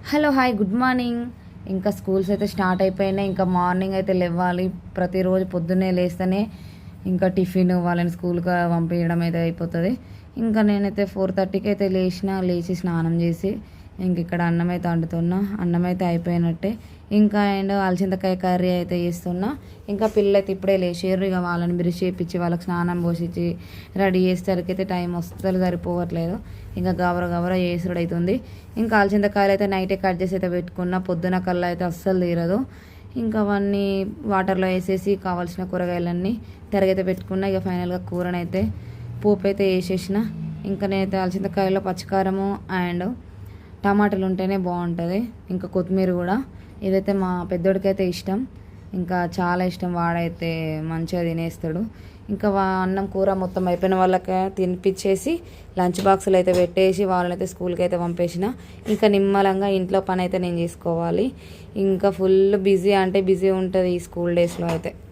Hello hi good morning. ఇంకా schools అయితే start అయిపోయినాయి. ఇంకా మార్నింగ్ అయితే లేవాలి. ప్రతిరోజు పొద్దున్నే లేస్తేనే ఇంకా టిఫిన్ వాళ్ళని స్కూల్కి పంపించడం అయితే అయిపోతుంది. ఇంకా నేనైతే 4:30కి అయితే లేచి స్నానం చేసి ఇంక ఇక్కడ అన్నం అయితే వండుతున్నా. అన్నం అయితే అయిపోయినట్టే. ఇంకా అండ్ అలచింతకాయ కర్రీ అయితే చేస్తున్నా. ఇంకా పిల్లలు అయితే ఇప్పుడే లేచారు. ఇక వాళ్ళని బ్రష్ చేయించి వాళ్ళకి స్నానం పోసించి రెడీ చేసేసరికి అయితే టైం వస్తుంది సరిపోవట్లేదు. ఇంకా గవర చేసుడు అవుతుంది. ఇంకా అలచింతకాయలు అయితే నైటే కట్ చేసి అయితే పెట్టుకున్నా. పొద్దున కల్లా అయితే అస్సలు తీరదు. ఇంకా అవన్నీ వాటర్లో వేసేసి కావాల్సిన కూరగాయలన్నీ తరిగైతే పెట్టుకున్నా. ఇక ఫైనల్గా కూరనైతే పోపు అయితే వేసేసిన. ఇంకా నేనైతే అలచింతకాయలో పచ్చికారము అండ్ టమాటాలు ఉంటేనే బాగుంటుంది. ఇంకా కొత్తిమీర కూడా. ఇదైతే మా పెద్దోడికైతే ఇష్టం, ఇంకా చాలా ఇష్టం. వాడైతే మంచిగా తినేస్తాడు. ఇంకా అన్నం కూర మొత్తం అయిపోయిన వాళ్ళకి తినిపించేసి లంచ్ బాక్సులు అయితే పెట్టేసి వాళ్ళనైతే స్కూల్కి అయితే పంపేసిన. ఇంకా నిమ్మలంగా ఇంట్లో పని అయితే నేను చేసుకోవాలి. ఇంకా ఫుల్ బిజీ అంటే బిజీ ఉంటుంది ఈ స్కూల్ డేస్లో అయితే.